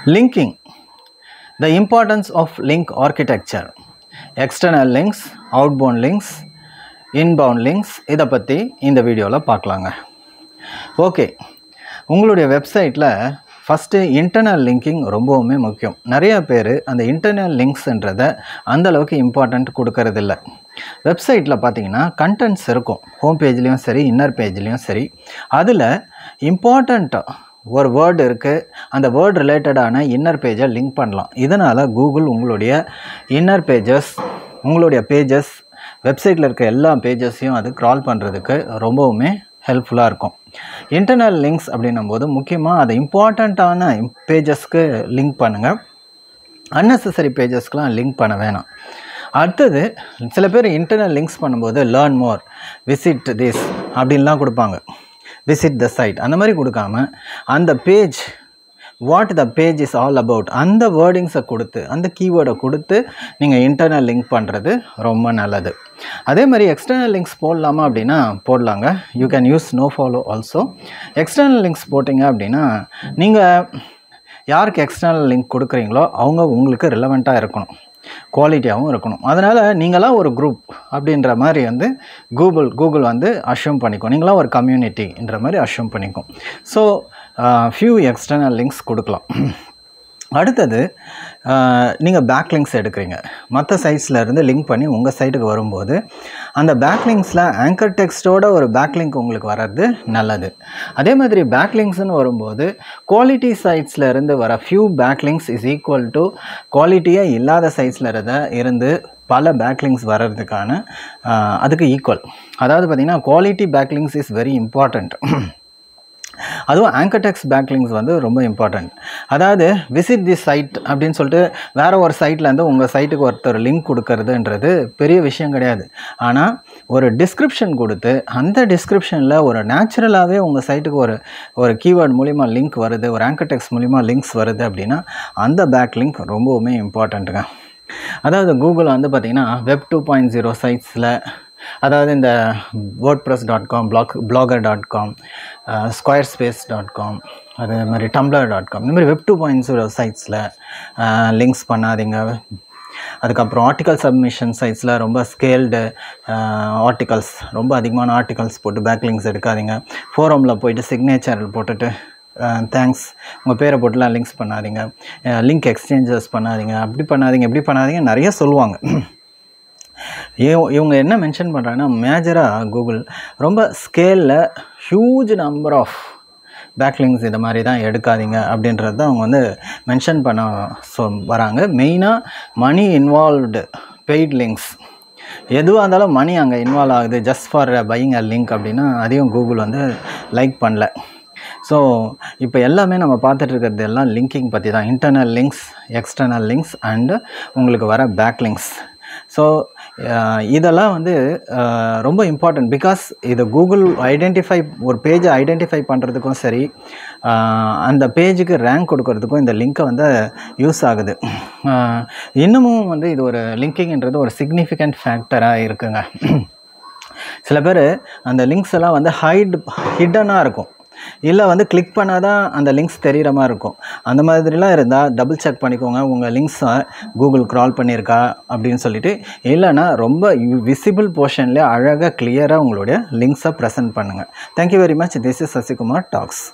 Linking. The importance of link architecture. External links, outbound links, inbound links. இதை பற்றி இந்த வீடியோவில் பார்க்கலாங்க. ஓகே, உங்களுடைய வெப்சைட்டில் ஃபஸ்ட்டு இன்டர்னல் லிங்கிங் ரொம்பவுமே முக்கியம். நிறைய பேர் அந்த இன்டர்னல் லிங்க்ஸ்ன்றதை அந்தளவுக்கு இம்பார்ட்டண்ட் கொடுக்கறதில்ல. வெப்சைட்டில் பார்த்தீங்கன்னா கண்டென்ட்ஸ் இருக்கும், ஹோம் பேஜ்லேயும் சரி இன்னர் பேஜ்லேயும் சரி. அதில் இம்பார்ட்டண்ட்டாக ஒரு வேர்டு இருக்குது, அந்த வேர்டு ரிலேட்டடான இன்னர் பேஜை லிங்க் பண்ணலாம். இதனால் கூகுள் உங்களுடைய இன்னர் பேஜஸ், உங்களுடைய பேஜஸ், வெப்சைட்டில் இருக்க எல்லா பேஜஸையும் அது க்ரால் பண்ணுறதுக்கு ரொம்பவுமே ஹெல்ப்ஃபுல்லாக இருக்கும். இன்டர்னல் லிங்க்ஸ் அப்படின்னும் போது முக்கியமாக அதை இம்பார்ட்டண்ட்டான பேஜஸ்க்கு லிங்க் பண்ணுங்கள், அன்னெசரி பேஜஸ்க்கெலாம் லிங்க் பண்ண வேணாம். அடுத்தது, சில பேர் இன்டர்னல் லிங்க்ஸ் பண்ணும்போது லேர்ன் மோர், விசிட் திஸ் அப்படின்லாம் கொடுப்பாங்க, விசிட் த சைட் அந்த மாதிரி கொடுக்காம அந்த page, what the page is all about அந்த வேர்டிங்ஸை கொடுத்து, அந்த கீவேர்டை கொடுத்து நீங்கள் இன்டர்னல் லிங்க் பண்ணுறது ரொம்ப நல்லது. அதே மாதிரி எக்ஸ்டர்னல் லிங்க்ஸ் போடலாமா அப்படின்னா போடலாங்க. You can use no follow also. External links போட்டிங்க அப்படின்னா நீங்கள் யாருக்கு எக்ஸ்டர்னல் லிங்க் கொடுக்குறீங்களோ அவங்க உங்களுக்கு ரிலவெண்ட்டாக இருக்கணும், குவாலிட்டியாகவும் இருக்கணும். அதனால் நீங்களாம் ஒரு குரூப் அப்படின்ற மாதிரி வந்து கூகுள் வந்து அஷ்யூம் பண்ணிக்கும், நீங்களாம் ஒரு கம்யூனிட்டின்ற மாதிரி அஷ்யூம் பண்ணிக்கும். ஸோ ஃபியூ எக்ஸ்டர்னல் லிங்க்ஸ் கொடுக்கலாம். அடுத்தது, நீங்கள் பேக்லிங்க்ஸ் எடுக்கிறீங்க, மற்ற சைட்ஸ்லேருந்து லிங்க் பண்ணி உங்கள் சைட்டுக்கு வரும்போது அந்த பேக்லிங்க்ஸில் ஆங்கர் டெக்ஸ்ட்டோட ஒரு பேக்லிங்க் உங்களுக்கு வர்றது நல்லது. அதே மாதிரி பேக்லிங்க்ஸ்னு வரும்போது குவாலிட்டி சைட்ஸில் இருந்து வர ஃபியூ பேக்லிங்க்ஸ் இஸ் ஈக்குவல் டு குவாலிட்டியே இல்லாத சைட்ஸில் இருந்து பல பேக்லிங்க்ஸ் வர்றதுக்கான அதுக்கு ஈக்குவல். அதாவது பார்த்திங்கன்னா குவாலிட்டி பேக்லிங்க்ஸ் இஸ் வெரி இம்பார்ட்டண்ட். அதுவும் ஆங்கர் டெக்ஸ்ட் பேக்லிங்க்ஸ் வந்து ரொம்ப இம்பார்ட்டண்ட். அதாவது விசிட் தி சைட் அப்படின்னு சொல்லிட்டு வேறு ஒரு சைட்லேருந்து உங்கள் சைட்டுக்கு ஒருத்தர் லிங்க் கொடுக்கறதுன்றது பெரிய விஷயம் கிடையாது. ஆனால் ஒரு டிஸ்கிரிப்ஷன் கொடுத்து அந்த டிஸ்கிரிப்ஷனில் ஒரு நேச்சுரலாகவே உங்கள் சைட்டுக்கு ஒரு கீவேர்ட் மூலிமா லிங்க் வருது, ஒரு ஆங்கர் டெக்ஸ்ட் மூலிமா லிங்க்ஸ் வருது அப்படின்னா அந்த பேக்லிங்க் ரொம்பவுமே இம்பார்ட்டண்ட்டுங்க. அதாவது கூகுள் வந்து பார்த்திங்கன்னா வெப் 2.0 சைட்ஸில், அதாவது இந்த wordpress.com, blogger.com, squarespace.com, அதே மாதிரி tumblr.com, இந்த மாதிரி வெப் 2.0 சைட்ஸில் லிங்க்ஸ் பண்ணாதீங்க. அதுக்கப்புறம் ஆர்டிக்கல் சப்மிஷன் சைட்ஸில் ரொம்ப ஸ்கேல்டு ஆர்டிகல்ஸ், ரொம்ப அதிகமான ஆர்டிகல்ஸ் போட்டு பேக்லிங்க்ஸ் எடுக்காதீங்க. ஃபோரமில் போயிட்டு சிக்னேச்சர் போட்டுட்டு தேங்க்ஸ் உங்கள் பேரை போட்டுலாம் லிங்க்ஸ் பண்ணாதீங்க, லிங்க் எக்ஸ்சேஞ்சஸ் பண்ணாதீங்க, அப்படி பண்ணாதீங்க இப்படி பண்ணாதீங்க நிறைய சொல்லுவாங்க. இவங்க என்ன மென்ஷன் பண்ணுறாங்கன்னா மேஜராக கூகுள் ரொம்ப ஸ்கேலில் ஹியூஜ் நம்பர் ஆஃப் பேக்லிங்க்ஸ் இது மாதிரி தான் எடுக்காதீங்க அப்படின்றது தான் அவங்க வந்து மென்ஷன் பண்ண வராங்க. மெயினாக மணி இன்வால்வ்டு பெய்ட் லிங்க்ஸ் எதுவாக இருந்தாலும் மணி அங்கே இன்வால்வ் ஆகுது just for buying a link அப்படின்னா அதையும் கூகுள் வந்து லைக் பண்ணல. ஸோ இப்போ எல்லாமே நம்ம பார்த்துட்டு இருக்கிறது எல்லாம் லிங்கிங் பற்றி தான், internal links, external links and உங்களுக்கு வர பேக்லிங்க்ஸ். ஸோ இதெல்லாம் வந்து ரொம்ப இம்பார்ட்டன்ட். பிகாஸ் இது கூகுள் ஒரு பேஜை ஐடென்டிஃபை பண்ணுறதுக்கும் சரி, அந்த பேஜுக்கு ரேங்க் கொடுக்கறதுக்கும் இந்த லிங்க்கை வந்து யூஸ் ஆகுது. இன்னமும் வந்து இது ஒரு லிங்கிங்ன்றது ஒரு சிக்னிஃபிகண்ட் ஃபேக்டராக இருக்குங்க. சில பேர் அந்த லிங்க்ஸ் எல்லாம் வந்து ஹிடனாக இருக்கும், இல்லை வந்து கிளிக் பண்ணால் தான் அந்த லிங்க்ஸ் தெரிகிற மாதிரி இருக்கும். அந்த மாதிரிலாம் இருந்தால் டபுள் செக் பண்ணிக்கோங்க உங்கள் லிங்க்ஸை கூகுள் க்ரால் பண்ணியிருக்கா அப்படின்னு சொல்லிட்டு. இல்லைனா ரொம்ப விசிபிள் போர்ஷன்லேயே அழகாக கிளியராக உங்களுடைய லிங்க்ஸை ப்ரெசென்ட் பண்ணுங்கள். Thank you very much. This is Sasikumar tax.